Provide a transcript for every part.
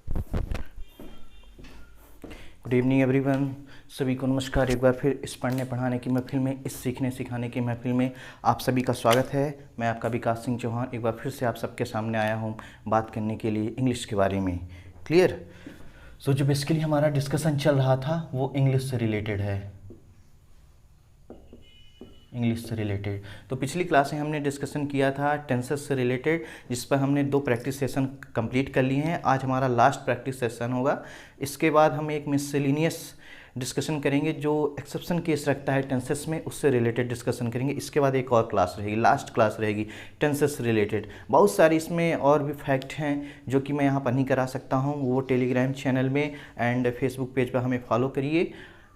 Good evening everyone. सभी को नमस्कार। एक बार फिर इस पढ़ने पढ़ाने की महफिल में, इस सीखने सिखाने की महफिल में आप सभी का स्वागत है। मैं आपका विकास सिंह चौहान एक बार फिर से आप सबके सामने आया हूँ बात करने के लिए इंग्लिश के बारे में। क्लियर? सो जो बेसिकली हमारा डिस्कशन चल रहा था वो इंग्लिश से रिलेटेड है, इंग्लिश से रिलेटेड। तो पिछली क्लास में हमने डिस्कशन किया था टेंसेस से रिलेटेड, जिस पर हमने 2 प्रैक्टिस सेशन कंप्लीट कर लिए हैं। आज हमारा लास्ट प्रैक्टिस सेशन होगा। इसके बाद हम एक मिससेलेनियस डिस्कशन करेंगे जो एक्सेप्शन केस रखता है टेंसेस में, उससे रिलेटेड डिस्कशन करेंगे। इसके बाद एक और क्लास रहेगी, लास्ट क्लास रहेगी टेंसेस से रिलेटेड। बहुत सारी इसमें और भी फैक्ट हैं जो कि मैं यहाँ पर नहीं करा सकता हूँ, वो टेलीग्राम चैनल में एंड फेसबुक पेज पर हमें फॉलो करिए।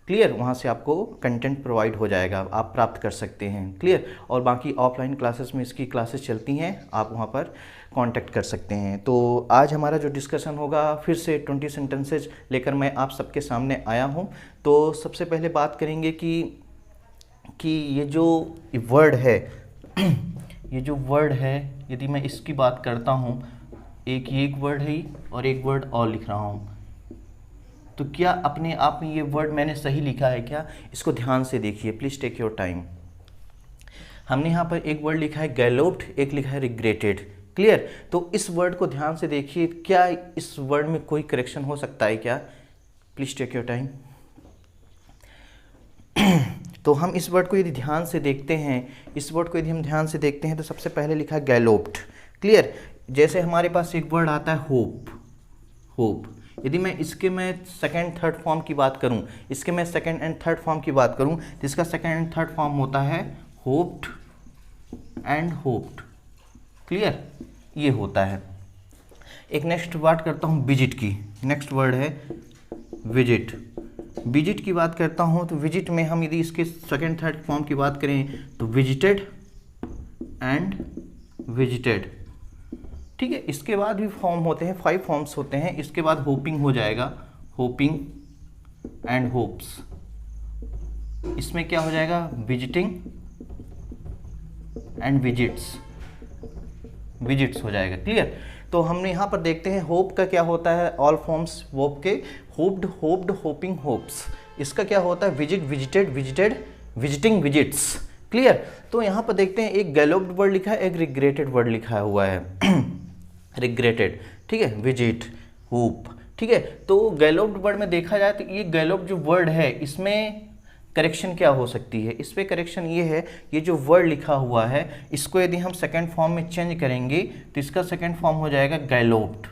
क्लियर? वहाँ से आपको कंटेंट प्रोवाइड हो जाएगा, आप प्राप्त कर सकते हैं। क्लियर? और बाकी ऑफलाइन क्लासेस में इसकी क्लासेस चलती हैं, आप वहाँ पर कांटेक्ट कर सकते हैं। तो आज हमारा जो डिस्कशन होगा फिर से 20 सेंटेंसेज लेकर मैं आप सबके सामने आया हूँ। तो सबसे पहले बात करेंगे कि ये जो वर्ड है ये जो वर्ड है, यदि मैं इसकी बात करता हूँ, एक वर्ड है और एक वर्ड और लिख रहा हूँ, तो क्या अपने आप में ये वर्ड मैंने सही लिखा है क्या? इसको ध्यान से देखिए, प्लीज़ टेक योर टाइम। हमने यहाँ पर एक वर्ड लिखा है गैलोप्ड, एक लिखा है रिग्रेटेड। क्लियर? तो इस वर्ड को ध्यान से देखिए, क्या इस वर्ड में कोई करेक्शन हो सकता है क्या? Please take your time. तो हम इस वर्ड को यदि ध्यान से देखते हैं, तो सबसे पहले लिखा है गैलोप्ड। क्लियर? जैसे हमारे पास एक वर्ड आता है होप। यदि मैं इसके सेकंड थर्ड फॉर्म की बात करूं, सेकंड एंड थर्ड फॉर्म की बात करूं, तो इसका सेकंड एंड थर्ड फॉर्म होता है होप्ड एंड होप्ड। क्लियर? ये होता है। एक नेक्स्ट बात करता हूं विजिट की। नेक्स्ट वर्ड है विजिट की बात करता हूं, तो विजिट में हम यदि इसके सेकंड थर्ड फॉर्म की बात करें तो विजिटेड एंड विजिटेड। ठीक है? इसके बाद भी फॉर्म होते हैं, 5 फॉर्म्स होते हैं। इसके बाद होपिंग हो जाएगा, होपिंग एंड होप्स। इसमें क्या हो जाएगा? विजिटिंग एंड विजिट्स हो जाएगा। क्लियर? तो हमने यहाँ पर देखते हैं होप का क्या होता है, ऑल फॉर्म्स होप के, होप्ड, होपिंग, होप्स। इसका क्या होता है? Visit, visited, visiting, visits. Clear? तो यहाँ पर देखते हैं एक गैलोप्ड वर्ड लिखा है, एक रिग्रेटेड वर्ड लिखा हुआ है रिग्रेटेड। ठीक है? Visit, hope. ठीक है? तो गैलोप्ड वर्ड में देखा जाए तो ये गैलोप्ड जो वर्ड है, इसमें करेक्शन क्या हो सकती है? इस पे करेक्शन ये है, ये जो वर्ड लिखा हुआ है, इसको यदि हम सेकंड फॉर्म में चेंज करेंगे तो इसका सेकंड फॉर्म हो जाएगा गैलोप्ड।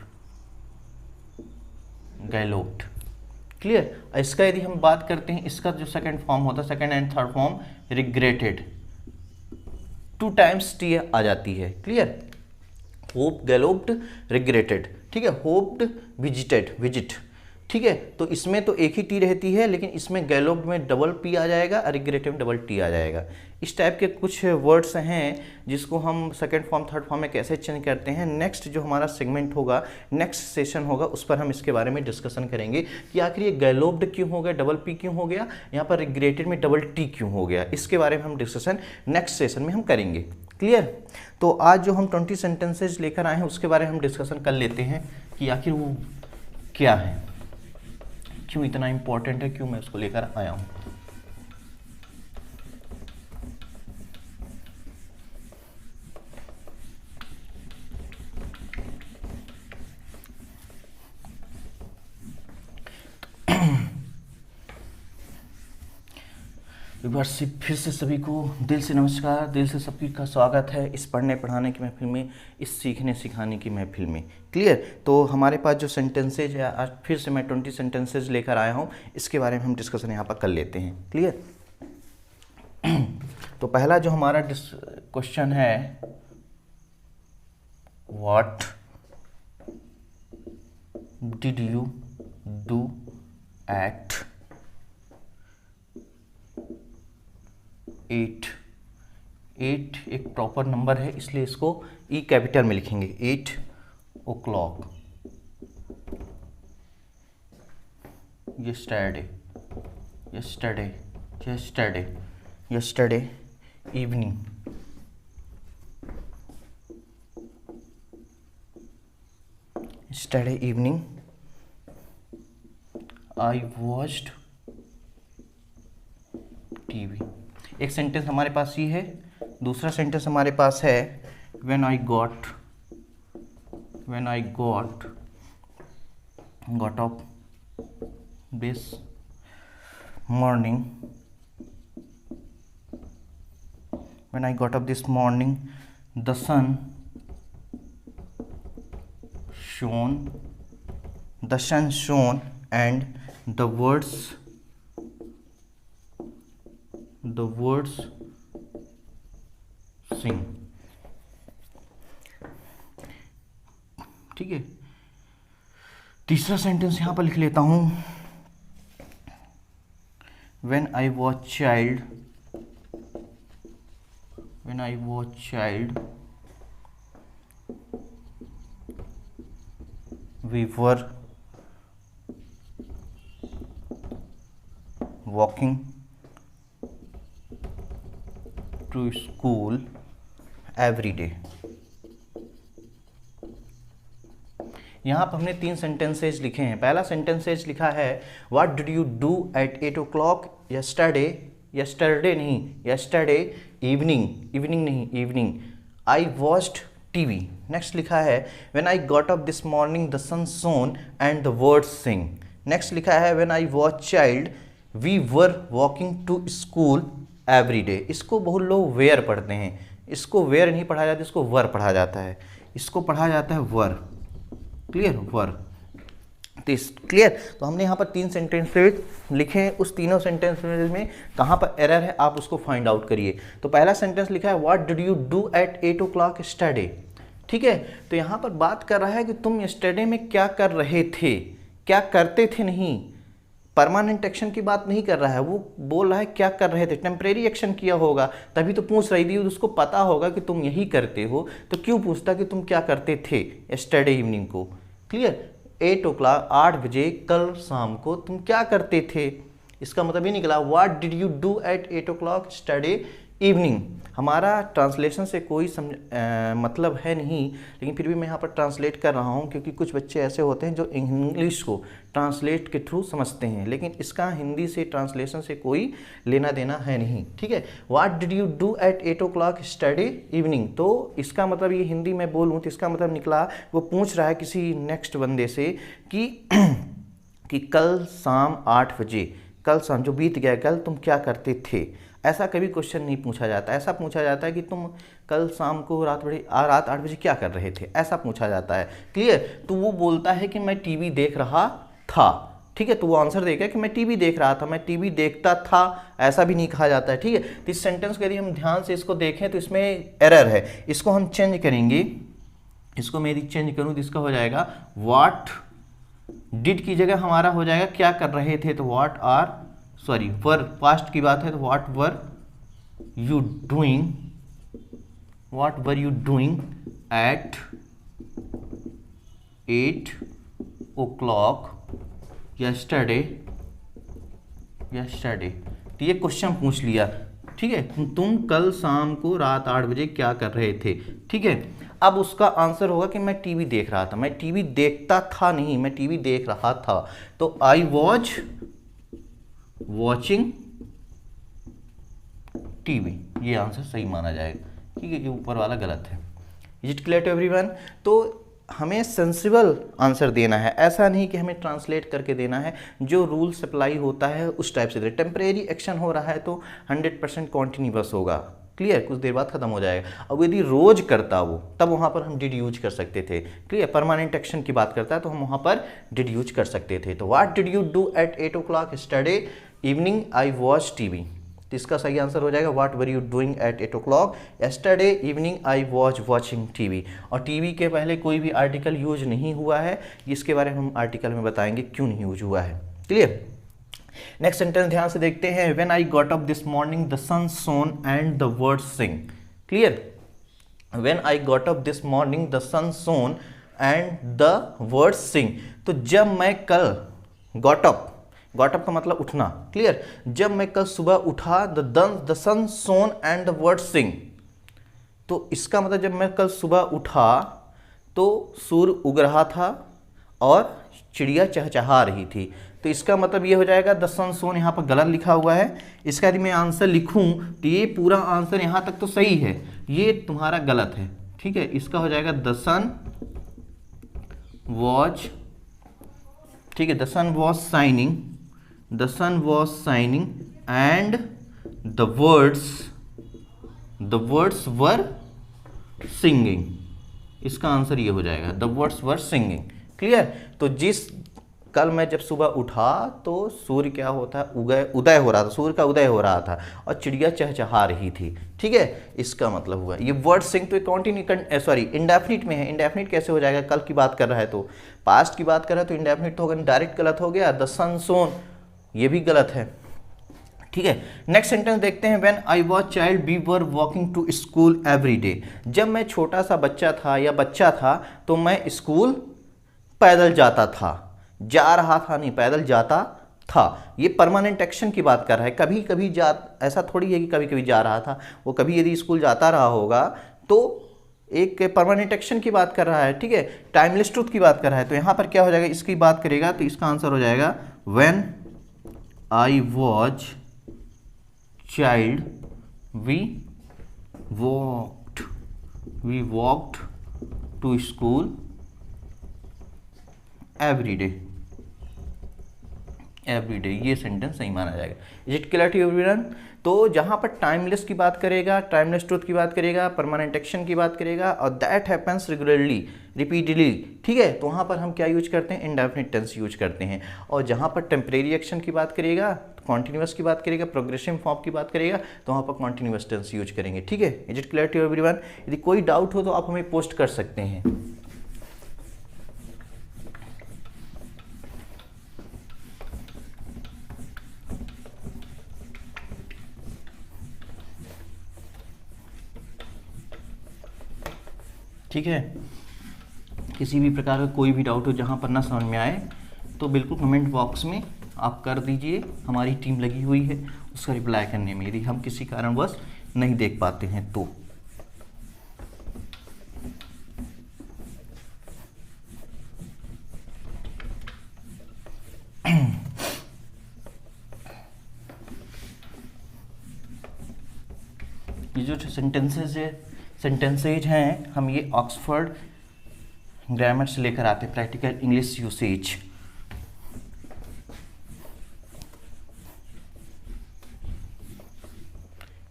क्लियर? इसका यदि हम बात करते हैं, इसका जो सेकंड फॉर्म होता है, second and third form regretted, 2 times T आ जाती है। क्लियर? Hope, galloped, regretted. ठीक है? Hoped, visit. ठीक है? तो इसमें तो एक ही टी रहती है, लेकिन इसमें गैलोप्ड में डबल पी आ जाएगा और रिग्रेटेड में डबल टी आ जाएगा। इस टाइप के कुछ वर्ड्स हैं जिसको हम सेकंड फॉर्म थर्ड फॉर्म में कैसे चेंज करते हैं। नेक्स्ट जो हमारा सेगमेंट होगा, नेक्स्ट सेशन होगा, उस पर हम इसके बारे में डिस्कशन करेंगे कि आखिर ये गैलोप्ड क्यों हो गया, डबल पी क्यों हो गया, यहाँ पर रिग्रेटेड में डबल टी क्यों हो गया। इसके बारे में हम डिस्कशन नेक्स्ट सेशन में हम करेंगे। क्लियर? तो आज जो हम 20 सेंटेंसेज लेकर आए हैं उसके बारे में हम डिस्कशन कर लेते हैं कि आखिर वो क्या है, क्यों इतना इंपॉर्टेंट है, क्यों मैं उसको लेकर आया हूं। एक बार फिर से सभी को दिल से नमस्कार, दिल से सभी का स्वागत है इस पढ़ने पढ़ाने की महफिल में, इस सीखने सिखाने की महफिल में। क्लियर? तो हमारे पास जो सेंटेंसेज है, आज फिर से मैं 20 सेंटेंसेज लेकर आया हूँ, इसके बारे में हम डिस्कशन यहाँ पर कर लेते हैं। क्लियर? तो पहला जो हमारा क्वेश्चन है, what did you do at 8 एक प्रॉपर नंबर है, इसलिए इसको ई कैपिटल में लिखेंगे। 8 o'clock yesterday evening। yesterday evening आई वॉच्ड टीवी। एक सेंटेंस हमारे पास ये है। दूसरा सेंटेंस हमारे पास है when I got up this morning, when I got up this morning the sun shone and the words sing। ठीक है, तीसरा सेंटेंस यहां पर लिख लेता हूं when I was child we were walking to school every day। यहाँ पर हमने 3 सेंटेंसेज लिखे हैं। पहला सेंटेंसेज लिखा है what did you do at 8 o'clock yesterday evening I watched TV. Next लिखा है when I got up this morning the sun shone and the words sing. Next लिखा है when I was child we were walking to school every day. इसको बहुत लोग where पढ़ते हैं, इसको वेयर नहीं पढ़ा जाता, इसको वर पढ़ा जाता है, इसको पढ़ा जाता है वर। क्लियर, वर। क्लियर। तो हमने यहाँ पर 3 सेंटेंसेज लिखे हैं। उस तीनों सेंटेंसेज में कहाँ पर एरर है आप उसको फाइंड आउट करिए। तो पहला सेंटेंस लिखा है what did you do at 8 o'clock yesterday। ठीक है, तो यहाँ पर बात कर रहा है कि तुम yesterday में क्या कर रहे थे, क्या करते थे, नहीं परमानेंट एक्शन की बात नहीं कर रहा है, वो बोल रहा है क्या कर रहे थे। टेम्परेरी एक्शन किया होगा तभी तो पूछ रही थी, उसको पता होगा कि तुम यही करते हो तो क्यों पूछता कि तुम क्या करते थे yesterday इवनिंग को। क्लियर, 8 o'clock 8 बजे कल शाम को तुम क्या करते थे, इसका मतलब ये निकला what did you do at 8 o'clock yesterday evening. हमारा ट्रांसलेशन से कोई मतलब है नहीं, लेकिन फिर भी मैं यहाँ पर ट्रांसलेट कर रहा हूँ क्योंकि कुछ बच्चे ऐसे होते हैं जो इंग्लिश को ट्रांसलेट के थ्रू समझते हैं, लेकिन इसका हिंदी से ट्रांसलेशन से कोई लेना देना है नहीं। ठीक है, what did you do at 8 o'clock yesterday evening. तो इसका मतलब ये हिंदी में बोलूँ तो इसका मतलब निकला वो पूछ रहा है किसी नेक्स्ट बंदे से कि कल शाम 8 बजे, कल शाम जो बीत गया कल तुम क्या करते थे। ऐसा कभी क्वेश्चन नहीं पूछा जाता, ऐसा पूछा जाता है कि तुम कल शाम को रात 8 बजे क्या कर रहे थे, ऐसा पूछा जाता है। क्लियर, तो वो बोलता है कि मैं टीवी देख रहा था। ठीक है, तो वो आंसर देगा कि मैं टीवी देख रहा था, मैं टीवी देखता था, ऐसा भी नहीं कहा जाता है। ठीक है, तो इस सेंटेंस को यदि हम ध्यान से इसको देखें तो इसमें एरर है, इसको हम चेंज करेंगे। इसको मैं यदि चेंज करूँ तो इसका हो जाएगा व्हाट डिड की जगह हमारा हो जाएगा क्या कर रहे थे, तो वर पास्ट की बात है तो what were you doing at 8 o'clock yesterday। तो ये क्वेश्चन पूछ लिया। ठीक है, तुम कल शाम को रात 8 बजे क्या कर रहे थे। ठीक है, अब उसका आंसर होगा कि मैं टीवी देख रहा था। मैं टीवी देखता था नहीं, मैं टीवी देख रहा था, तो आई वॉज वॉचिंग टीवी, ये आंसर सही माना जाएगा। ठीक है, कि ऊपर वाला गलत है। Is it clear to everyone. तो हमें सेंसिबल आंसर देना है, ऐसा नहीं कि हमें ट्रांसलेट करके देना है, जो रूल सप्लाई होता है उस टाइप से दे। टेम्परेरी एक्शन हो रहा है तो 100% कॉन्टिन्यूअस होगा। क्लियर, कुछ देर बाद खत्म हो जाएगा। अब यदि रोज करता वो तब वहाँ पर हम डिड यूज कर सकते थे। क्लियर, परमानेंट एक्शन की बात करता है तो हम वहाँ पर डिड यूज कर सकते थे। तो what did you do at 8 o'clock yesterday evening I watch TV. तो इसका सही आंसर हो जाएगा what were you doing at 8 o'clock yesterday evening I watch watching TV. और टीवी के पहले कोई भी आर्टिकल यूज नहीं हुआ है, इसके बारे में हम आर्टिकल में बताएंगे क्यों नहीं यूज हुआ है। क्लियर, नेक्स्ट सेंटेंस ध्यान से देखते हैं। When I got up this morning the sun shone and the words sing. Clear, when I got up this morning the sun shone and the words sing. तो जब मैं कल गॉट अप का मतलब उठना। क्लियर, जब मैं कल सुबह उठा the sun shone and the words sing. तो इसका मतलब जब मैं कल सुबह उठा तो सूर्य उग रहा था और चिड़िया चहचहा रही थी। तो इसका मतलब ये हो जाएगा द सन सोन, यहाँ पर गलत लिखा हुआ है। इसका यदि मैं आंसर लिखूं तो ये पूरा आंसर यहाँ तक तो सही है, ये तुम्हारा गलत है, ठीक है। इसका हो जाएगा द सन वॉज, ठीक है, the sun was shining, the sun was shining and the words were singing. इसका आंसर ये हो जाएगा the words were singing. Clear. तो जिस कल मैं जब सुबह उठा तो सूर्य क्या होता है, उदय हो रहा था, सूर्य का उदय हो रहा था और चिड़िया चहचहा रही थी, ठीक है। इसका मतलब हुआ ये वर्ड सिंग तो कॉन्टिन्यू सॉरी इंडेफिनिट में है। इंडेफिनिट कैसे हो जाएगा, कल की बात कर रहा है तो, पास्ट की बात कर रहा है तो इंडेफिनिट तो होगा, डायरेक्ट गलत हो गया। द सन सोन ये भी गलत है, ठीक है। नेक्स्ट सेंटेंस देखते हैं। When I was child we were walking to school every day. जब मैं छोटा सा बच्चा था या बच्चा था तो मैं स्कूल पैदल जाता था, जा रहा था नहीं, पैदल जाता था। ये परमानेंट एक्शन की बात कर रहा है, कभी कभी जा, ऐसा थोड़ी है कि कभी कभी जा रहा था, वो कभी यदि स्कूल जाता रहा होगा तो एक परमानेंट एक्शन की बात कर रहा है, ठीक है। टाइमलेस ट्रूथ की बात कर रहा है, तो यहाँ पर क्या हो जाएगा, इसकी बात करेगा तो इसका आंसर हो जाएगा when I was child we walked to school every day. ये सेंटेंस सही माना जाएगा। Is it clear to everyone. तो जहां पर टाइमलेस की बात करेगा, टाइमलेस ट्रूथ की बात करेगा, परमानेंट एक्शन की बात करेगा और दैट हैपेंस रेगुलरली, रिपीटेडली, ठीक है, तो वहां पर हम क्या यूज करते हैं, इंडेफिनिट टेंस यूज करते हैं। और जहां पर टेम्परेरी एक्शन की बात करेगा, कॉन्टिन्यूअस की बात करेगा, प्रोग्रेसिव फॉर्म की बात करेगा, तो वहां पर कॉन्टिन्यूअस टेंस यूज करेंगे, ठीक है। Is it clear to everyone. यदि कोई डाउट हो तो आप हमें पोस्ट कर सकते हैं। ठीक है, किसी भी प्रकार का कोई भी डाउट हो, जहाँ पर ना समझ में आए तो बिल्कुल कमेंट बॉक्स में आप कर दीजिए। हमारी टीम लगी हुई है उसका रिप्लाई करने में, यदि हम किसी कारणवश नहीं देख पाते हैं तो। ये जो सेंटेंसेज हैं हम ये ऑक्सफोर्ड ग्रामर से लेकर आते हैं, प्रैक्टिकल इंग्लिश यूसेज।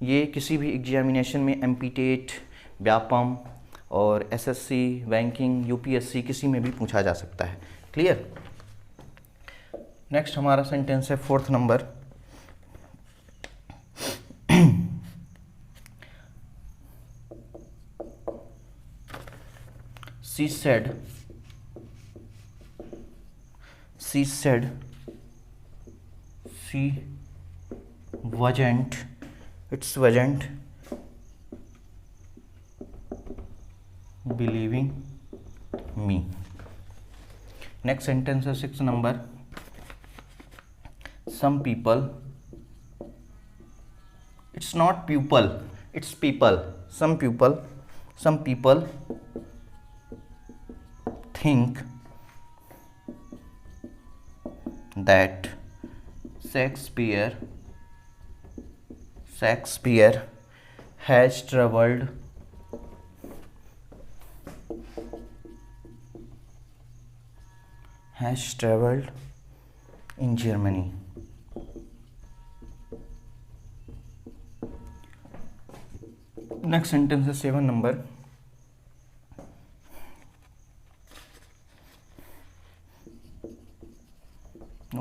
ये किसी भी एग्जामिनेशन में एमपी-टेट, व्यापम और एसएससी, बैंकिंग, यूपीएससी किसी में भी पूछा जा सकता है। क्लियर। नेक्स्ट हमारा सेंटेंस है 4th number. She said she wasn't believing me. Next sentence है 6th number. Some people, it's not pupil, it's people. Some people think that Shakespeare has traveled in Germany. Next sentence is 7 number.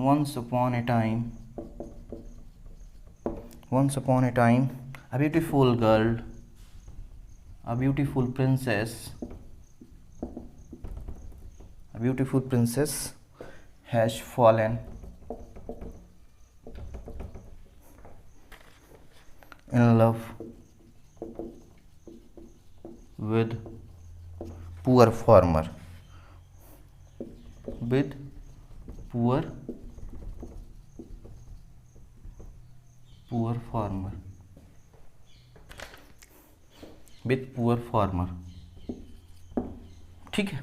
Once upon a time, a beautiful girl, a beautiful princess has fallen in love with poor farmer. ठीक है।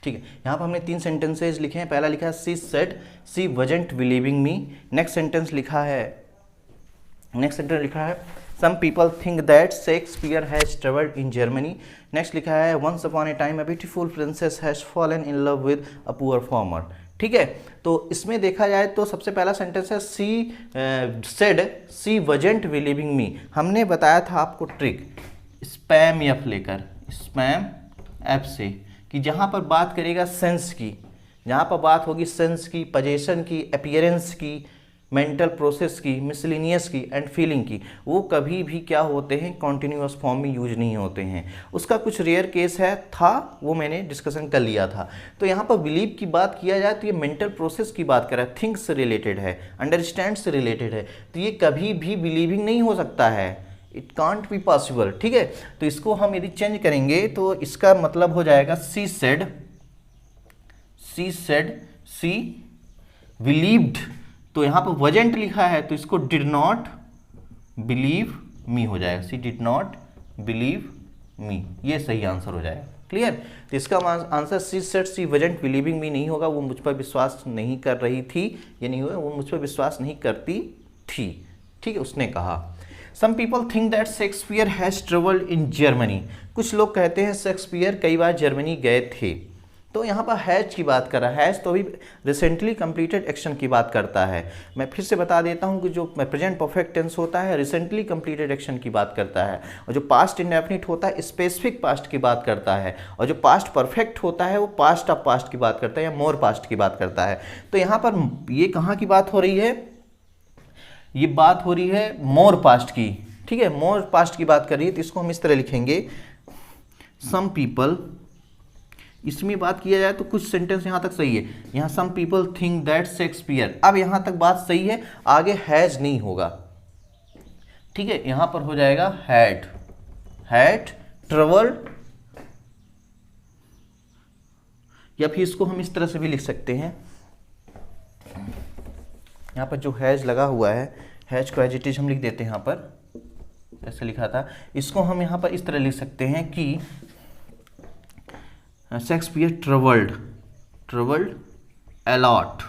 ठीक है, यहाँ पर हमने 3 sentences लिखे हैं। पहला लिखा है she said she wasn't believing me. Next sentence लिखा है some people think that Shakespeare has travelled in Germany. Next लिखा है once upon a time a beautiful princess has fallen in love with a poor farmer. ठीक है, तो इसमें देखा जाए तो सबसे पहला सेंटेंस है she said she wasn't believing me. हमने बताया था आपको ट्रिक स्पैम एफ लेकर, स्पैम एफ से, कि जहाँ पर बात करेगा सेंस की, जहाँ पर बात होगी सेंस की, पोजेशन की, अपीयरेंस की, मेंटल प्रोसेस की, मिसलिनियस की एंड फीलिंग की, वो कभी भी क्या होते हैं, कॉन्टिन्यूअस फॉर्म में यूज नहीं होते हैं। उसका कुछ रेयर केस था, वो मैंने डिस्कशन कर लिया था। तो यहाँ पर बिलीव की बात किया जाए तो ये मेंटल प्रोसेस की बात कर रहा है, थिंक्स से रिलेटेड है, अंडरस्टैंड से रिलेटेड है, तो ये कभी भी बिलीविंग नहीं हो सकता है, इट कांट बी पॉसिबल। ठीक है, तो इसको हम यदि चेंज करेंगे तो इसका मतलब हो जाएगा शी सेड शी बिलीव्ड, तो यहाँ पर वजेंट लिखा है तो इसको डिड नॉट बिलीव मी हो जाएगा, she did not believe me, ये सही आंसर हो जाएगा। क्लियर, तो इसका answer she said she wasn't believing me नहीं होगा, वो मुझ पर विश्वास नहीं कर रही थी, ये नहीं हुआ, वो मुझ पर विश्वास नहीं करती थी। ठीक है, उसने कहा some people think that Shakespeare has travelled in Germany. कुछ लोग कहते हैं शेक्सपियर कई बार जर्मनी गए थे। तो यहाँ पर हैज की बात कर रहा है, हैज तो अभी रिसेंटली कंप्लीटेड एक्शन की बात करता है। मैं फिर से बता देता हूँ कि जो प्रेजेंट परफेक्ट टेंस होता है रिसेंटली कंप्लीटेड एक्शन की बात करता है, और जो पास्ट इंडेफिनिट होता है स्पेसिफिक पास्ट की बात करता है, और जो पास्ट परफेक्ट होता है वो पास्ट ऑफ पास्ट की बात करता है या मोर पास्ट की बात करता है। तो यहाँ पर ये कहाँ की बात हो रही है, ये बात हो रही है मोर पास्ट की। ठीक है, मोर पास्ट की बात कर रही है, तो इसको हम इस तरह लिखेंगे सम पीपल, इसमें बात किया जाए तो कुछ सेंटेंस यहाँ तक सही है, यहाँ some people think that Shakespeare, अब यहाँ तक बात सही है, आगे हैज नहीं होगा। ठीक है, यहाँ पर हो जाएगा हैड ट्रेवल्ड, या फिर इसको हम इस तरह से भी लिख सकते हैं, यहाँ पर जो हैज लगा हुआ है, हैज को एजिटेज हम लिख देते हैं, यहाँ पर ऐसे लिखा था, इसको हम यहाँ पर इस तरह लिख सकते हैं कि Shakespeare travelled a lot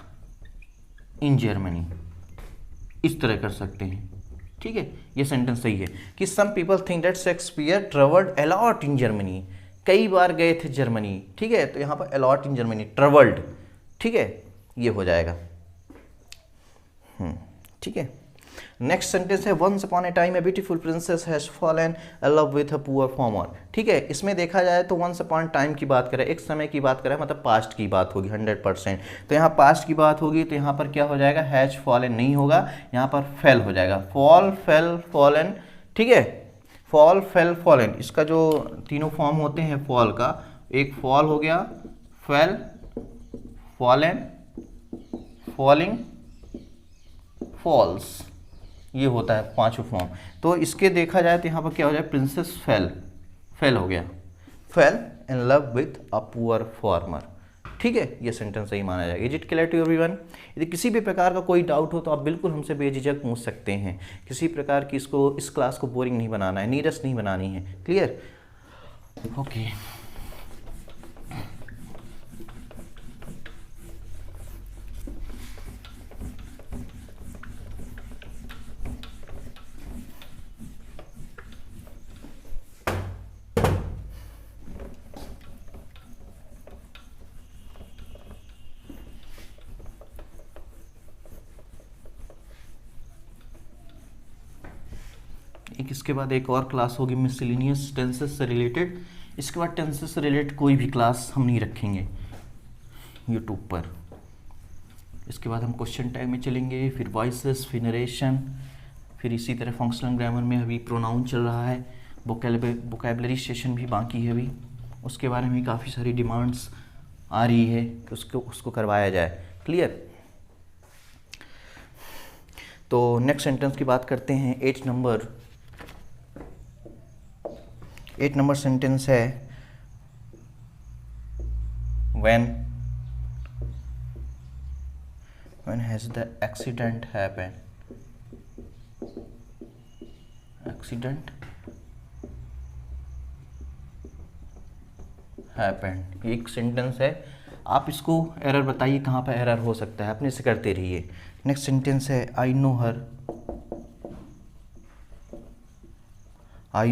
in Germany, इस तरह कर सकते हैं। ठीक है, ये सेंटेंस सही है कि some people think that Shakespeare travelled a lot in Germany, कई बार गए थे जर्मनी। ठीक है, तो यहाँ पर अलॉट इन जर्मनी, ट्रेवल्ड। ठीक है, ये हो जाएगा। ठीक है, नेक्स्ट सेंटेंस है once upon a time a beautiful princess has fallen in love with a poor farmer. ठीक है, इसमें देखा जाए तो वंस अपॉन टाइम की बात करें, एक समय की बात करें, मतलब पास्ट की बात होगी 100%। तो यहाँ पास्ट की बात होगी तो यहाँ पर क्या हो जाएगा, हैज फॉलन नहीं होगा, यहाँ पर फेल हो जाएगा, फॉल फेल फॉलन। ठीक है, फॉल फेल फॉलन, इसका जो तीनों फॉर्म होते हैं फॉल का, एक फॉल हो गया, फेल, फॉलन, फॉलिंग, फॉल्स, ये होता है पांचों फॉर्म। तो इसके देखा जाए तो यहाँ पर क्या हो जाए, प्रिंसेस फेल हो गया, fell in love with a poor farmer. ठीक है, ये सेंटेंस सही माना जाएगा। Is it clear to everyone? यदि किसी भी प्रकार का कोई डाउट हो तो आप बिल्कुल हमसे बेझिझक पूछ सकते हैं। किसी प्रकार की इस क्लास को बोरिंग नहीं बनाना है, नीरस नहीं बनानी है। क्लियर? ओके। इसके बाद एक और क्लास होगी मिसलिनियस टेंसेस से रिलेटेड। इसके बाद टेंसेस से रिलेटेड कोई भी क्लास हम नहीं रखेंगे यूट्यूब पर। इसके बाद हम क्वेश्चन टाइम में चलेंगे, फिर वॉइसेस, फिर नरेशन, फिर इसी तरह फंक्शनल ग्रामर में अभी प्रोनाउन चल रहा है, वोकैबुलरी सेशन भी बाकी है अभी, उसके बारे में काफ़ी सारी डिमांड्स आ रही है कि उसको करवाया जाए। क्लियर? तो नेक्स्ट सेंटेंस की बात करते हैं। 8 नंबर सेंटेंस है when has the accident happened? accident happened, एक सेंटेंस है। आप इसको एरर बताइए कहाँ पर एरर हो सकता है, अपने से करते रहिए। नेक्स्ट सेंटेंस है I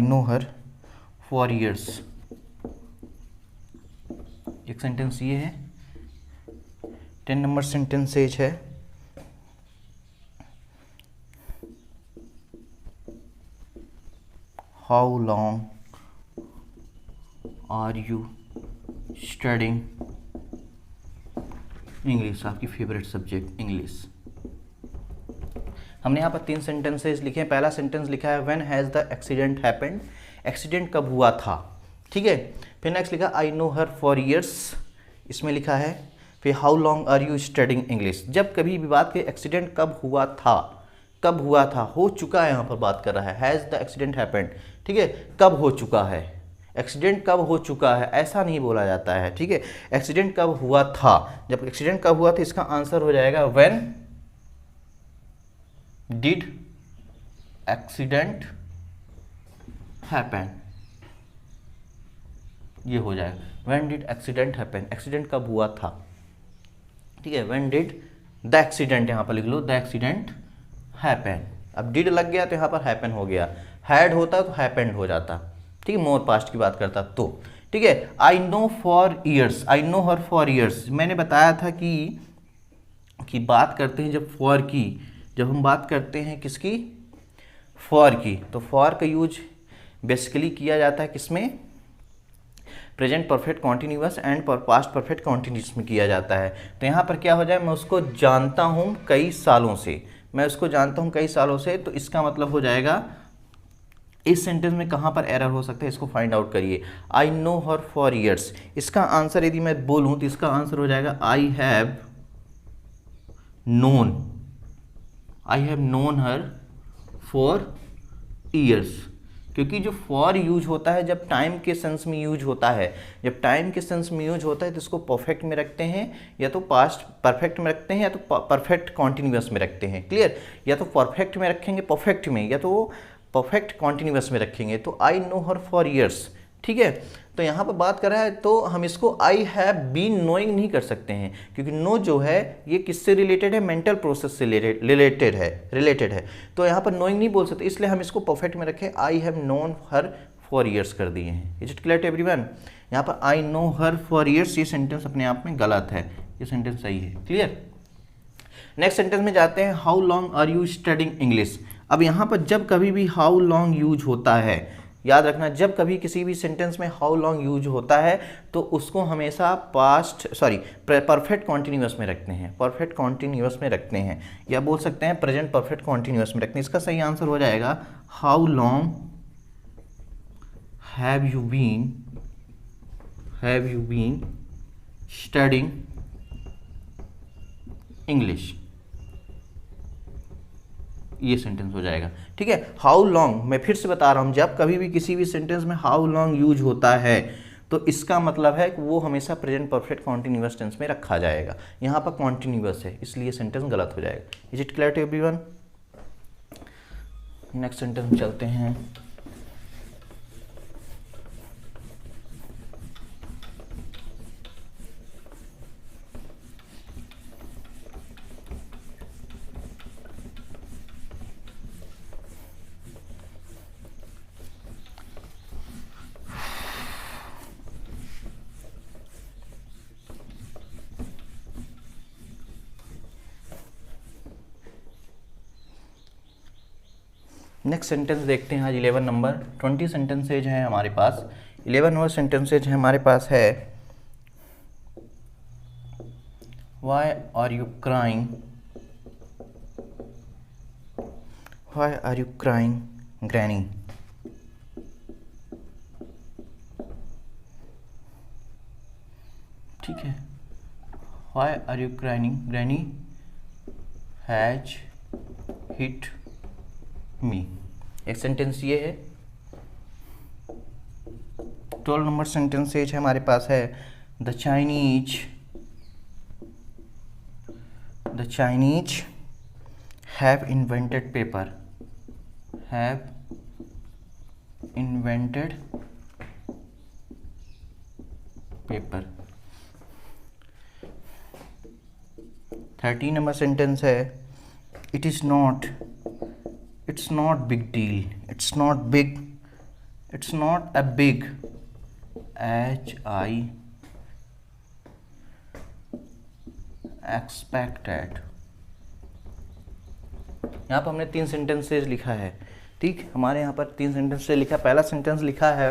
know her for years. एक सेंटेंस ये है। 10 नंबर सेंटेंसेज है how long are you studying English, आपकी फेवरेट सब्जेक्ट इंग्लिश। हमने यहाँ पर 3 सेंटेंसेस लिखे हैं। पहला सेंटेंस लिखा है when has the accident happened, accident कब हुआ था, ठीक है। फिर नेक्स्ट लिखा I know her for years, इसमें लिखा है। फिर how long are you studying English, जब कभी भी बात के एक्सीडेंट कब हुआ था, कब हुआ था, हो चुका है, यहाँ पर बात कर रहा है हैज़ द एक्सीडेंट हैपेंड, ठीक है। कब हो चुका है, एक्सीडेंट कब हो चुका है ऐसा नहीं बोला जाता है, ठीक है। एक्सीडेंट कब हुआ था, जब एक्सीडेंट कब हुआ था इसका आंसर हो जाएगा व्हेन डिड एक्सीडेंट हैपन, ये हो जाएगा when did accident happen, accident कब हुआ था, ठीक है। व्हेन डिड द एक्सीडेंट, यहाँ पर लिख लो द एक्सीडेंट हैपन। अब डिड लग गया तो यहाँ पर हैपन हो गया, हैड होता तो हैपेंड हो जाता, ठीक है, मोर पास्ट की बात करता तो, ठीक है। I know for years, I know her for years, मैंने बताया था कि बात करते हैं जब फॉर की, जब हम बात करते हैं किसकी, फॉर की, तो फॉर का यूज बेसिकली किया जाता है किसमें, present perfect continuous and past perfect continuous में किया जाता है। तो यहाँ पर क्या हो जाए, मैं उसको जानता हूँ कई सालों से, मैं उसको जानता हूँ कई सालों से, तो इसका मतलब हो जाएगा इस सेंटेंस में कहाँ पर एरर हो सकता है, इसको फाइंड आउट करिए। आई नो हर फॉर ईयर्स, इसका आंसर यदि मैं बोलूँ तो इसका आंसर हो जाएगा I have known her for years, क्योंकि जो फॉर यूज होता है जब टाइम के सेंस में यूज होता है, जब टाइम के सेंस में यूज होता है तो इसको परफेक्ट में रखते हैं, या तो पास्ट परफेक्ट में रखते हैं, या तो परफेक्ट कॉन्टिन्यूअस में रखते हैं, क्लियर। या तो परफेक्ट में रखेंगे परफेक्ट में, या तो परफेक्ट कॉन्टिन्यूअस में रखेंगे। तो आई नो हर फॉर ईयर्स, ठीक है। तो यहाँ पर बात कर रहा है तो हम इसको आई हैव बीन नोइंग नहीं कर सकते हैं, क्योंकि नो जो है ये किससे रिलेटेड है, मेंटल प्रोसेस से रिलेटेड है। तो यहाँ पर नोइंग नहीं बोल सकते, इसलिए हम इसको परफेक्ट में रखें, I have known her for years कर दिए हैं। Is it clear to everyone. यहाँ पर I know her for years, ये सेंटेंस अपने आप में गलत है, ये सेंटेंस सही है, क्लियर। नेक्स्ट सेंटेंस में जाते हैं, how long are you studying English. अब यहाँ पर जब कभी भी हाउ लॉन्ग यूज होता है, याद रखना, जब कभी किसी भी सेंटेंस में हाउ लॉन्ग यूज होता है तो उसको हमेशा परफेक्ट कॉन्टिन्यूअस में रखते हैं, परफेक्ट कॉन्टिन्यूअस में रखते हैं, या बोल सकते हैं प्रेजेंट परफेक्ट कॉन्टिन्यूअस में रखते हैं। इसका सही आंसर हो जाएगा how long have you been studying English, ये सेंटेंस हो जाएगा, ठीक है। हाउ लॉन्ग, मैं फिर से बता रहा हूं, जब कभी भी किसी भी सेंटेंस में हाउ लॉन्ग यूज होता है तो इसका मतलब है कि वो हमेशा प्रेजेंट परफेक्ट कॉन्टिन्यूअस टेंस में रखा जाएगा। यहाँ पर कॉन्टिन्यूअस है इसलिए सेंटेंस गलत हो जाएगा। Is it clear to everyone. Next sentence में चलते हैं। नेक्स्ट सेंटेंस देखते हैं आज 11 नंबर। 20 सेंटेंसेज हैं हमारे पास, 11 नंबर सेंटेंसेज हैं हमारे पास है why are you crying, why are you crying granny, ठीक है। Why are you crying granny has hit me, एक सेंटेंस ये है। 12 नंबर सेंटेंसेज है हमारे पास है the Chinese have invented paper, have invented paper. 13 number sentence है, it's not big deal, it's not a big as I expected. यहाँ पर हमने 3 सेंटेंसेज लिखा है, ठीक, हमारे यहाँ पर 3 सेंटेंसेज लिखा। पहला सेंटेंस लिखा है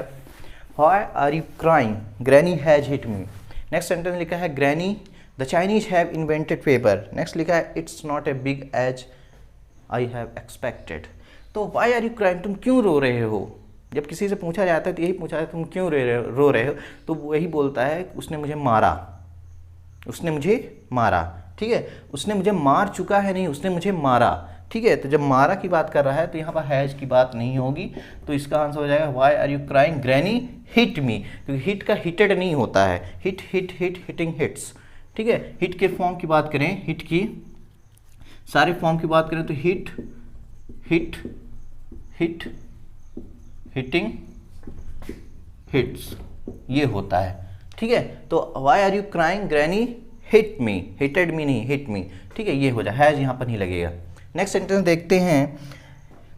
why are you crying, granny has hit me. Next sentence लिखा है granny the Chinese have invented paper. Next लिखा है it's not a big as I have expected. तो व्हाई आर यू क्राइंग, तुम क्यों रो रहे हो। जब किसी से पूछा जाता है तो यही पूछा है तुम क्यों रो रहे हो, तो वही बोलता है उसने मुझे मारा, ठीक है, उसने मुझे मार चुका है, नहीं उसने मुझे मारा, ठीक है। तो जब मारा की बात कर रहा है तो यहाँ पर हैज की बात नहीं होगी, तो इसका आंसर हो जाएगा why are you crying granny hit me, क्योंकि हिट का हिटेड नहीं होता है, हिटिंग हिट्स, ठीक है। हिट के फॉर्म की बात करें, हिट की सारे फॉर्म की बात करें तो हिट हिटिंग हिट्स ये होता है, ठीक है। तो why are you crying granny hit me, hitted me नहीं, हिट मी, ठीक है, ये हो जाए, हैज यहाँ पर नहीं लगेगा। नेक्स्ट सेंटेंस देखते हैं,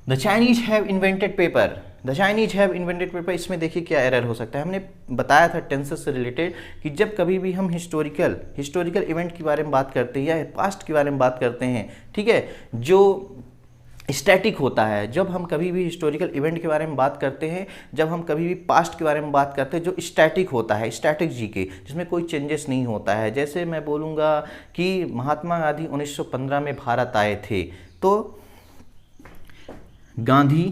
the Chinese have invented paper. The Chinese have invented paper, इसमें देखिए क्या एरर हो सकता है। हमने बताया था टेंसेस से रिलेटेड कि जब कभी भी हम हिस्टोरिकल इवेंट के बारे में बात करते हैं या पास्ट के बारे में बात करते हैं, ठीक है, जो स्टैटिक होता है, जब हम कभी भी हिस्टोरिकल इवेंट के बारे में बात करते हैं, जब हम कभी भी पास्ट के बारे में बात करते हैं, जो स्टैटिक होता है, स्टैटिक जीके, जिसमें कोई चेंजेस नहीं होता है। जैसे मैं बोलूँगा कि महात्मा गांधी 1915 में भारत आए थे, तो Gandhi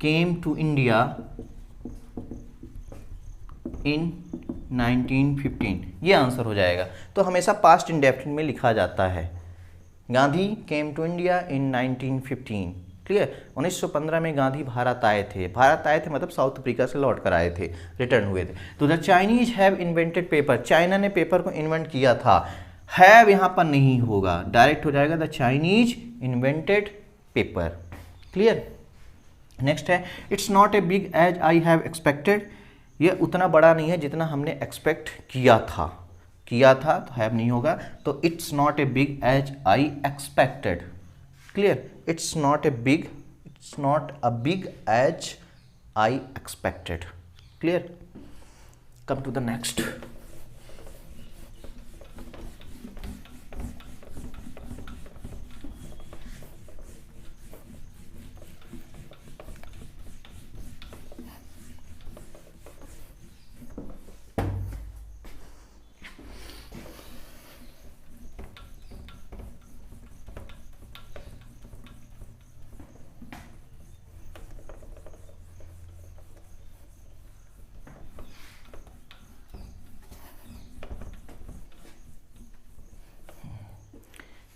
came to India in 1915, ये आंसर हो जाएगा। तो हमेशा पास्ट इंडेफिनिट में लिखा जाता है, Gandhi came to India in 1915, clear. 1915 में गांधी भारत आए थे मतलब साउथ अफ्रीका से लौट कर आए थे, रिटर्न हुए थे। तो the Chinese have invented paper, China ने पेपर को इन्वेंट किया था, हैव यहाँ पर नहीं होगा, डायरेक्ट हो जाएगा the Chinese invented paper, clear. Next है it's not a big as I have expected, ये उतना बड़ा नहीं है जितना हमने एक्सपेक्ट किया था, तो हैव नहीं होगा, तो it's not a big as I expected, clear. It's not a big as I expected, clear. Come to the next.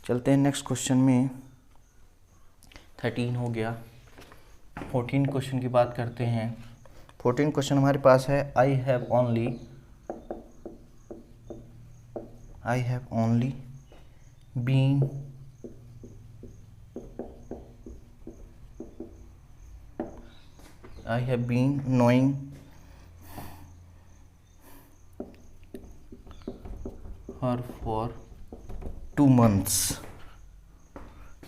चलते हैं नेक्स्ट क्वेश्चन में। 13 हो गया, 14 क्वेश्चन की बात करते हैं। 14 क्वेश्चन हमारे पास है, I have only been knowing her for 2 months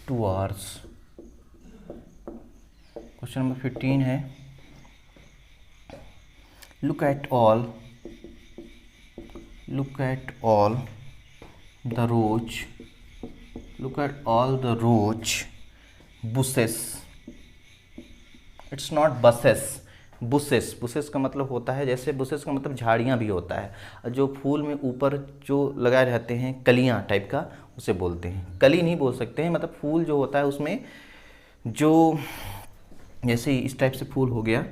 2 hours। Question number 15 है, look at all the roach bushes, it's not buses, buses का मतलब होता है, जैसे बुसेस का मतलब झाड़ियाँ भी होता है, जो फूल में ऊपर जो लगाए रहते हैं कलियाँ टाइप का, उसे बोलते हैं। कली नहीं बोल सकते हैं, मतलब फूल जो होता है उसमें जो जैसे इस टाइप से फूल हो गया,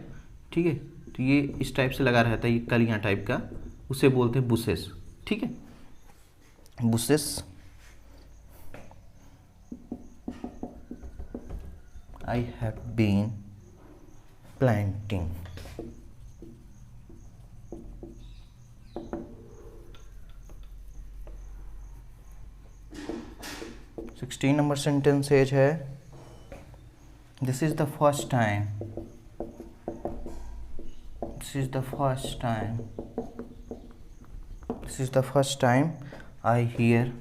ठीक है, तो ये इस टाइप से लगा रहता है, ये कलियाँ टाइप का, उसे बोलते हैं बुसेस, ठीक है, buses. I have been planting। 16 number sentence है, this is the first is the first time I hear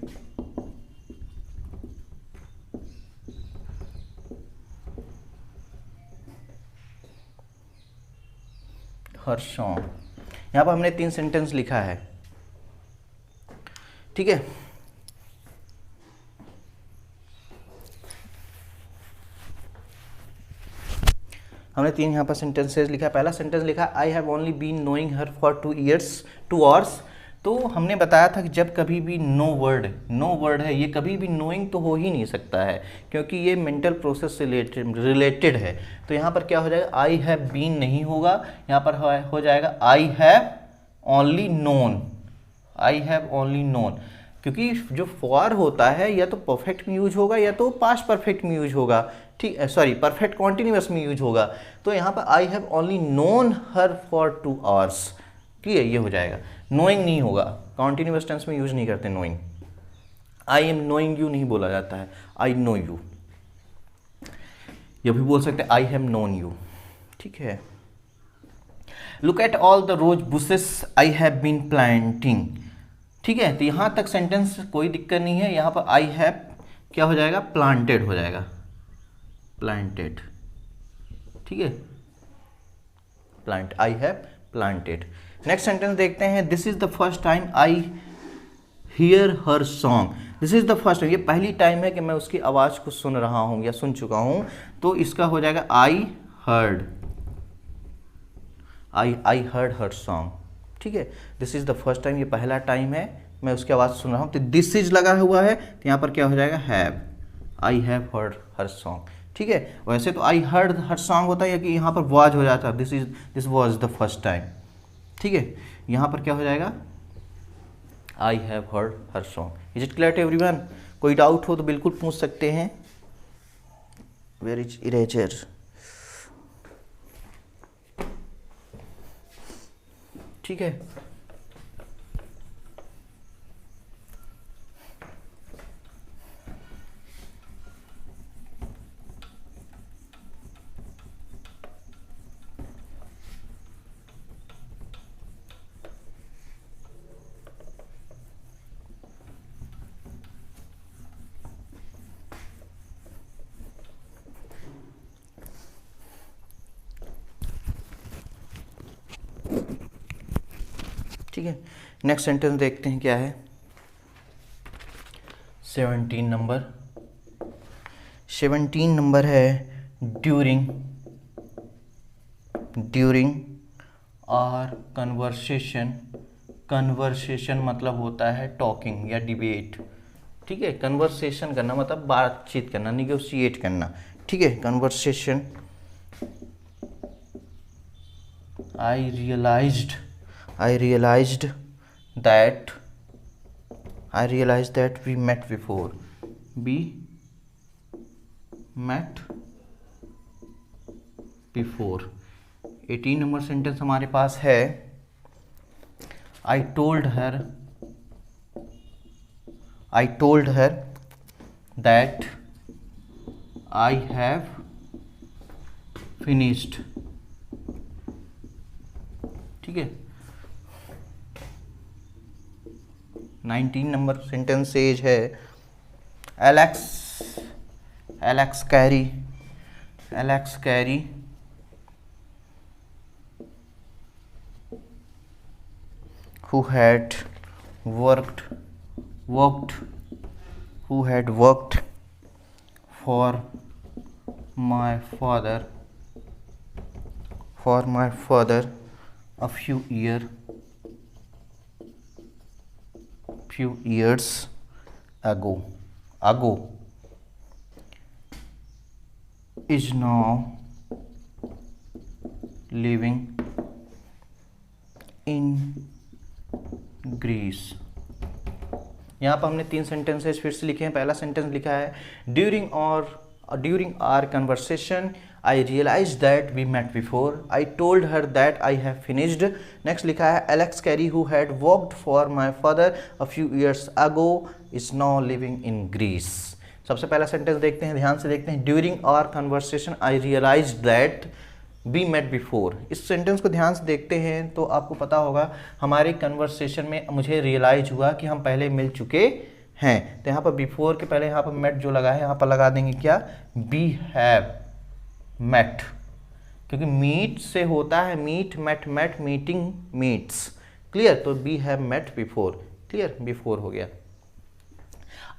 her song। यहाँ पर हमने 3 सेंटेंस लिखा है, ठीक है। हमने 3 यहाँ पर सेंटेंसेस लिखा। पहला सेंटेंस लिखा I have only been knowing her for 2 hours. तो हमने बताया था कि जब कभी भी नो वर्ड है, ये कभी भी नोइंग तो हो ही नहीं सकता है, क्योंकि ये मेंटल प्रोसेस से रिलेटेड है। तो यहाँ पर क्या हो जाएगा, आई हैव बीन नहीं होगा, यहाँ पर हो जाएगा I have only known. I have only known, क्योंकि जो फॉर होता है या तो परफेक्ट में यूज होगा या तो पास्ट परफेक्ट में यूज होगा, ठीक है, सॉरी परफेक्ट कॉन्टिन्यूअस में यूज होगा। तो यहाँ पर आई have only known her for 2 hours, ठीक है, ये हो जाएगा। नोइंग नहीं होगा, कॉन्टिन्यूअस टेंस में यूज नहीं करते knowing. I am knowing you नहीं बोला जाता है, आई नो यू। ये भी बोल सकते हैं आई हैव नोन यू, ठीक है। Look at all the rose bushes I have been planting, ठीक है। तो यहाँ तक सेंटेंस कोई दिक्कत नहीं है। यहाँ पर आई हैव क्या हो जाएगा, प्लांटेड हो जाएगा, प्लांटेड, ठीक है, plant, I have planted. Next sentence देखते हैं, this is the first time I hear her song. This is the first time, ये पहली टाइम है कि मैं उसकी आवाज़ को सुन रहा हूँ या सुन चुका हूँ। तो इसका हो जाएगा आई हर्ड हर सॉन्ग, ठीक है। This is the first time, ये पहला टाइम है मैं उसकी आवाज़ सुन रहा हूँ। तो दिस इज लगा हुआ है, तो यहाँ पर क्या हो जाएगा, have, I have heard her song, ठीक है। वैसे तो आई हर्ड हर सॉन्ग होता है कि यहाँ पर वाज हो जाता है, this was the first time, ठीक है। यहाँ पर क्या हो जाएगा, I have heard her song. Is it clear to everyone? कोई डाउट हो तो बिल्कुल पूछ सकते हैं। Where is eraser? ठीक है, ठीक है। नेक्स्ट सेंटेंस देखते हैं क्या है, 17 नंबर है, ड्यूरिंग आर कन्वर्सेशन मतलब होता है टॉकिंग या डिबेट, ठीक है। कन्वर्सेशन करना मतलब बातचीत करना, निगोशिएट करना, ठीक है। Conversation, I realized that we met before. 18 number sentence हमारे पास है, I told her that I have finished, ठीक है। 19 नंबर सेंटेंस सेज है, Alex Carey who had worked for my father a few years ago is now living in Greece। यहाँ पर हमने 3 sentences फिर से लिखे हैं। पहला सेंटेंस लिखा है, during our conversation I realized that we met before. I told her that I have finished. Next लिखा है, Alex Carey who had worked for my father a few years ago is now living in Greece. सबसे पहला sentence देखते हैं, ध्यान से देखते हैं। During our conversation I realized that be met before. इस सेंटेंस को ध्यान से देखते हैं तो आपको पता होगा हमारे कन्वर्सेशन में मुझे रियलाइज हुआ कि हम पहले मिल चुके हैं। तो यहाँ पर बिफोर के पहले यहाँ पर मेट जो लगा है यहाँ पर लगा देंगे क्या, बी हैव मेट, क्योंकि मीट से होता है meet, met met, meeting meets. Clear, तो be have met before. Clear, before हो गया।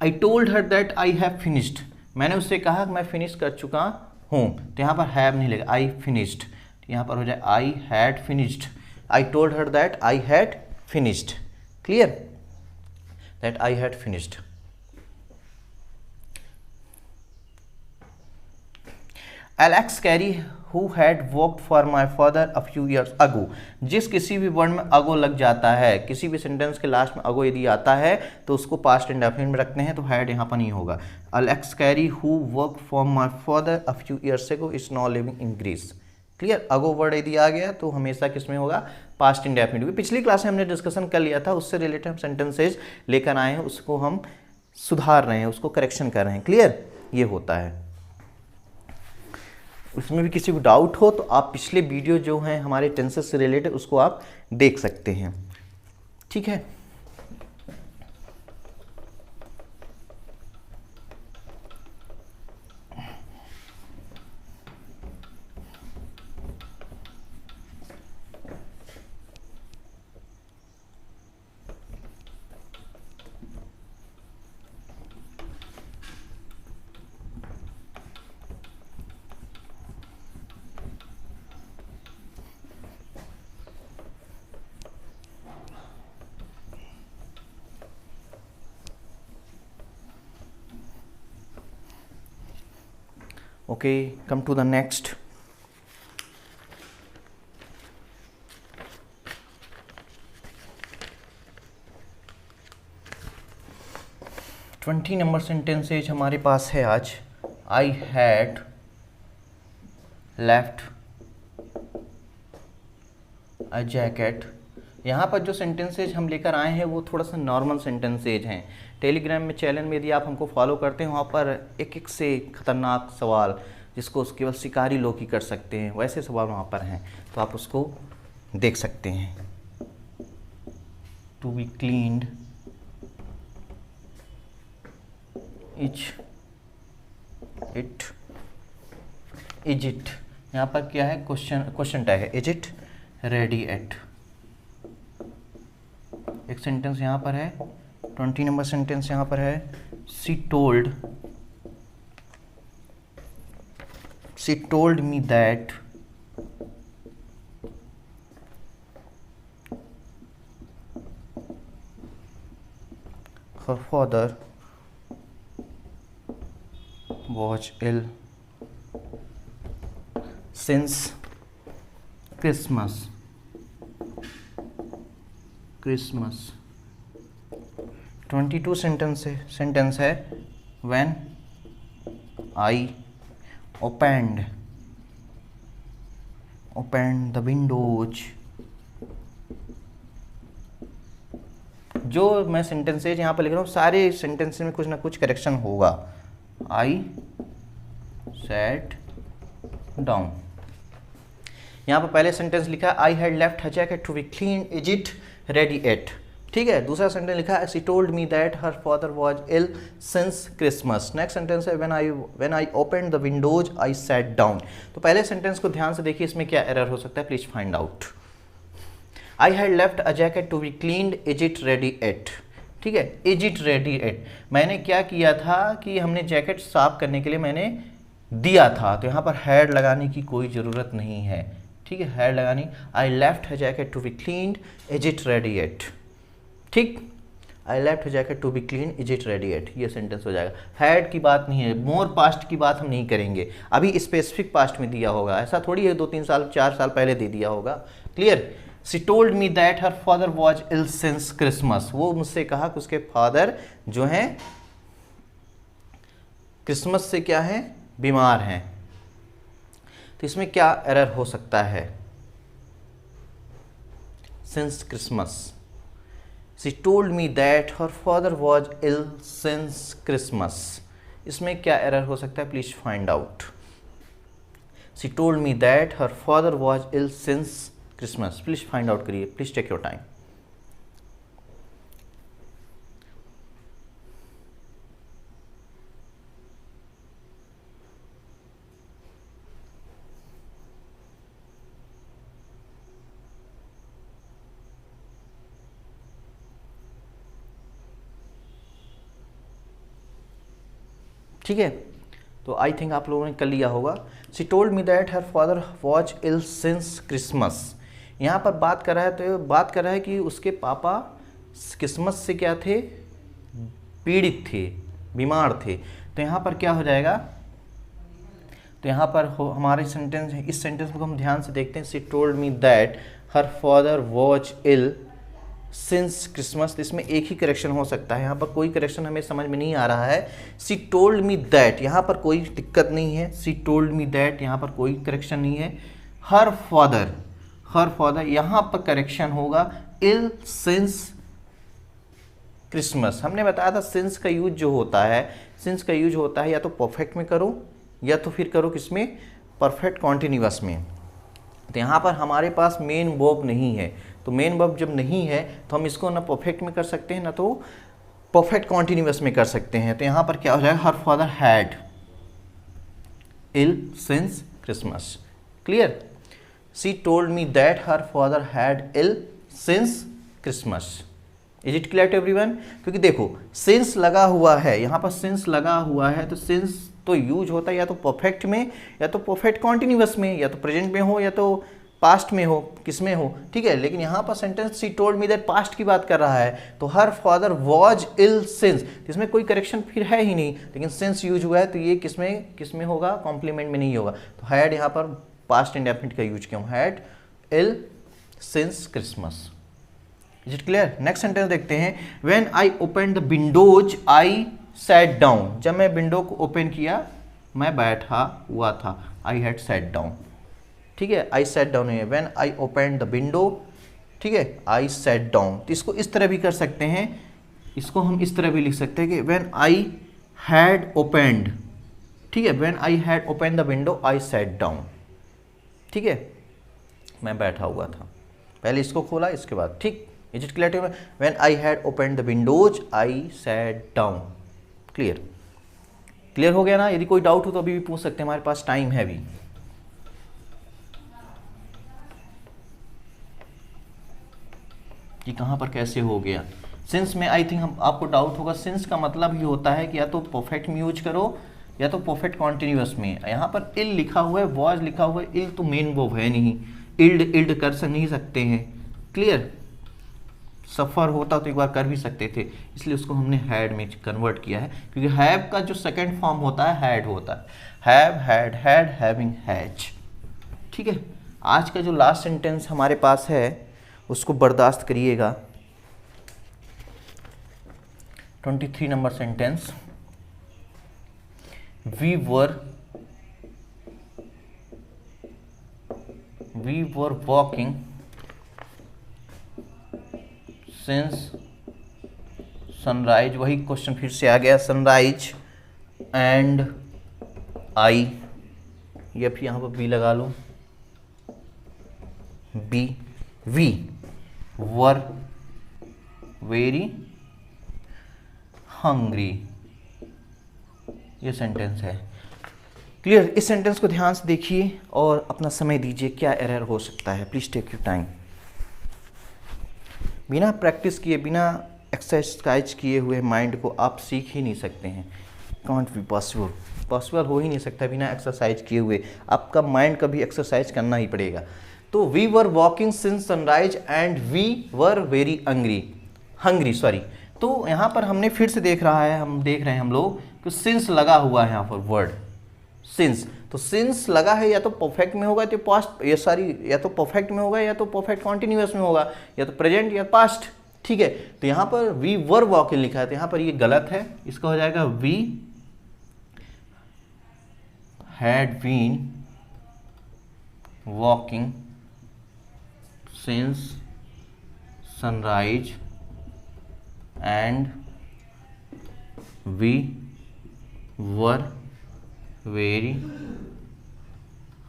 I told her that I have finished, मैंने उससे कहा कि मैं फिनिश कर चुका हूँ। तो यहाँ पर हैव नहीं लगेगा, आई फिनिश्ड। यहाँ पर हो जाए I had finished. I told her that I had finished. Clear, that I had finished. Alex Carey who had worked for my father a few years ago। जिस किसी भी वर्ड में अगो लग जाता है, किसी भी सेंटेंस के लास्ट में अगो यदि आता है तो उसको पास्ट इंडेफिनिट में रखते हैं, तो हैड यहाँ पर नहीं होगा। Alex Carey who worked for my father a few years ago is now living in Greece। Clear, ago word यदि आ गया तो हमेशा किस में होगा, पास्ट इंडेफिनिट। पिछली क्लास में हमने डिस्कशन कर लिया था, उससे रिलेटेड हम सेंटेंसेज लेकर आए हैं, उसको हम सुधार रहे हैं, उसको करेक्शन कर रहे हैं। क्लियर, ये होता है। उसमें भी किसी को डाउट हो तो आप पिछले वीडियो जो हैं हमारे टेंसेस से रिलेटेड उसको आप देख सकते हैं। ठीक है, okay, come to the next। Twenty number sentences हमारे पास है आज। आई हैड लेफ्ट अ जैकेट। यहाँ पर जो सेंटेंसेज हम लेकर आए हैं वो थोड़ा सा नॉर्मल सेंटेंसेज हैं। टेलीग्राम में चैनल में यदि आप हमको फॉलो करते हैं, वहाँ पर एक एक से खतरनाक सवाल जिसको केवल शिकारी लोग ही कर सकते हैं, वैसे सवाल वहाँ पर हैं, तो आप उसको देख सकते हैं। To be cleaned is it, यहाँ पर क्या है, क्वेश्चन टैग है, इज इट रेडी एट। एक सेंटेंस यहाँ पर है, 20 नंबर सेंटेंस यहाँ पर है, she told me that her father was ill since Christmas। 22 सेंटेंस है, when I opened the windows। जो मैं सेंटेंसेज यहाँ पर लिख रहा हूँ सारे सेंटेंस में कुछ ना कुछ करेक्शन होगा। आई सैट डाउन, यहाँ पर पहले सेंटेंस लिखा है I had left her jacket to be clean, is it ready eight. ठीक है, दूसरा सेंटेंस लिखा है she told me that her father was ill since Christmas. Next sentence है when I opened the windows I sat down. तो पहले sentence को ध्यान से देखिए, इसमें क्या एरर हो सकता है, please find out. I had left a jacket to be cleaned, is it ready eight. ठीक है, इज इट रेडी एट, मैंने क्या किया था कि हमने जैकेट साफ करने के लिए मैंने दिया था, तो यहाँ पर हैड लगाने की कोई ज़रूरत नहीं है। ठीक है, हैड लगानी, I left a jacket to be cleaned, is it ready eight. ठीक, I left jacket to be clean, is it ready at, ये सेंटेंस हो जाएगा। हैड की बात नहीं है, मोर पास्ट की बात हम नहीं करेंगे, अभी स्पेसिफिक पास्ट में दिया होगा, ऐसा थोड़ी है 2-3 साल 4 साल पहले दे दिया होगा। Clear, she told me that her father was ill since Christmas, वो मुझसे कहा कि उसके फादर जो हैं क्रिसमस से क्या है, बीमार हैं। तो इसमें क्या एरर हो सकता है, since Christmas, She told me that her father was ill since Christmas। इसमें क्या एरर हो सकता है, please find out. She told me that her father was ill since Christmas. Please find out करिए, प्लीज टेक योर टाइम। ठीक है, तो I think आप लोगों ने कर लिया होगा। She told me that her father was ill since Christmas. यहाँ पर बात कर रहा है, तो बात कर रहा है कि उसके पापा क्रिसमस से क्या थे, पीड़ित थे, बीमार थे। तो यहाँ पर क्या हो जाएगा, तो यहाँ पर हमारे सेंटेंस है, इस सेंटेंस को हम ध्यान से देखते हैं। She told me that her father was ill since Christmas. इसमें एक ही करेक्शन हो सकता है, यहाँ पर कोई करेक्शन हमें समझ में नहीं आ रहा है। सी टोल्ड मी दैट, यहाँ पर कोई दिक्कत नहीं है। सी टोल्ड मी दैट, यहाँ पर कोई करेक्शन नहीं है। हर फादर, हर फादर, यहाँ पर करेक्शन होगा इल सिंस क्रिसमस। हमने बताया था सिंस का यूज जो होता है, सिंस का यूज होता है या तो परफेक्ट में करो या तो फिर करो किसमें, परफेक्ट कॉन्टिन्यूअस में। तो यहाँ पर हमारे पास मेन वर्ब नहीं है, तो मेन वर्ब जब नहीं है तो हम इसको ना परफेक्ट में कर सकते हैं ना तो परफेक्ट कॉन्टिन्यूअस में कर सकते हैं। तो यहाँ पर क्या हो जाएगा, her father had ill since Christmas. Clear? She told me that her father had ill since Christmas. Is it clear to everyone? क्योंकि देखो सिंस लगा हुआ है, यहाँ पर सिंस लगा हुआ है, तो सिंस तो यूज होता है या तो परफेक्ट में या तो परफेक्ट कॉन्टिन्यूअस में, या तो प्रेजेंट में हो या तो पास्ट में हो, किस में हो, ठीक है। लेकिन यहाँ पर sentence she told me that past की बात कर रहा है, तो her father was ill since, इसमें कोई करेक्शन फिर है ही नहीं, लेकिन सिंस यूज हुआ है तो ये किसमें होगा, कॉम्प्लीमेंट में नहीं होगा। तो हैड यहाँ पर पास्ट इंडेफिनिट का यूज क्यों, had ill since Christmas. Is it clear? Next sentence देखते हैं। When I open the windows I sat down. जब मैं विंडो को ओपन किया मैं बैठा हुआ था, आई हैड सैट डाउन। ठीक है, आई सैट डाउन है, when I open the window, ठीक है, आई सैट डाउन। तो इसको इस तरह भी कर सकते हैं, इसको हम इस तरह भी लिख सकते हैं कि व्हेन आई हैड ओपनड, ठीक है, when I had open the window I sat down. ठीक है, मैं बैठा हुआ था, पहले इसको खोला इसके बाद, ठीक। Is it clear? When I had open the windows I sat down. Clear? Clear हो गया ना? यदि कोई डाउट हो तो अभी भी पूछ सकते हैं, हमारे पास टाइम है अभी। कि कहाँ पर कैसे हो गया। सिंस में आई थिंक हम आपको डाउट होगा, सिंस का मतलब ही होता है कि या तो परफेक्ट में यूज करो या तो परफेक्ट कॉन्टिन्यूअस में। यहाँ पर इल लिखा हुआ है, वॉज लिखा हुआ है, इल तो मेन वर्ब है नहीं, इल्ड कर नहीं सकते हैं। क्लियर? सफ़र होता तो एक बार कर भी सकते थे, इसलिए उसको हमने हैड में कन्वर्ट किया है, क्योंकि हैव का जो सेकंड फॉर्म होता है हैड होता है। Have, had, had, having, has. ठीक है, आज का जो लास्ट सेंटेंस हमारे पास है उसको बर्दाश्त करिएगा। 23 नंबर sentence. We were walking since sunrise. वही क्वेश्चन फिर से आ गया, सनराइज एंड आई, या फिर यहाँ पर बी लगा लो, be, we were very hungry. ये सेंटेंस है। क्लियर? इस सेंटेंस को ध्यान से देखिए और अपना समय दीजिए, क्या एरर हो सकता है। Please take your time. बिना प्रैक्टिस किए, बिना एक्सरसाइज किए हुए माइंड को आप सीख ही नहीं सकते हैं। कांट बी पॉसिबल, पॉसिबल हो ही नहीं सकता बिना एक्सरसाइज किए हुए। आपका माइंड का भी एक्सरसाइज करना ही पड़ेगा। तो we were walking since sunrise and we were very hungry, sorry. तो यहाँ पर हमने फिर से देख रहे हैं हम लोग कि सिंस लगा हुआ है यहाँ पर वर्ड सिंस। तो सिंस लगा है, या तो परफेक्ट में होगा तो पास्ट, या तो परफेक्ट में होगा या तो परफेक्ट कॉन्टिन्यूअस में होगा, या तो प्रेजेंट या पास्ट। ठीक है, तो यहाँ पर वी वर वॉकिंग लिखा है, तो यहाँ पर ये गलत है। इसका हो जाएगा we had been walking since sunrise and we were very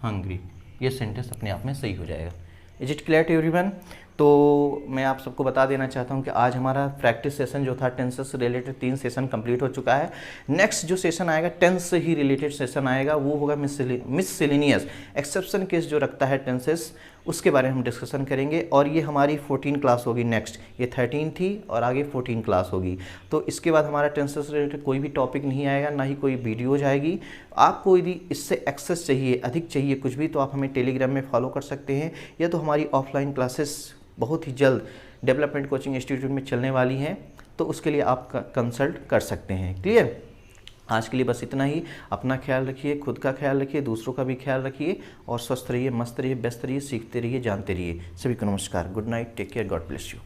hungry. ये सेंटेंस अपने आप में सही हो जाएगा। Is it clear to everyone? तो मैं आप सबको बता देना चाहता हूं कि आज हमारा प्रैक्टिस सेशन जो था टेंसेस से रिलेटेड 3 सेशन कंप्लीट हो चुका है। नेक्स्ट जो सेशन आएगा टेंस से ही रिलेटेड सेशन आएगा, वो होगा मिससेलेनियस, एक्सेप्शन केस जो रखता है टेंसेस, उसके बारे में हम डिस्कशन करेंगे। और ये हमारी 14 क्लास होगी नेक्स्ट, ये 13 थी और आगे 14 क्लास होगी। तो इसके बाद हमारा टेंसेस से रिलेटेड कोई भी टॉपिक नहीं आएगा, ना ही कोई वीडियो जाएगी। आपको यदि इससे एक्सेस चाहिए, अधिक चाहिए कुछ भी, तो आप हमें टेलीग्राम में फॉलो कर सकते हैं, या तो हमारी ऑफलाइन क्लासेस बहुत ही जल्द डेवलपमेंट कोचिंग इंस्टीट्यूट में चलने वाली हैं, तो उसके लिए आप कंसल्ट कर सकते हैं। क्लियर? आज के लिए बस इतना ही। अपना ख्याल रखिए, खुद का ख्याल रखिए, दूसरों का भी ख्याल रखिए, और स्वस्थ रहिए, मस्त रहिए, व्यस्त रहिए, सीखते रहिए, जानते रहिए। सभी को नमस्कार, good night, take care, God bless you.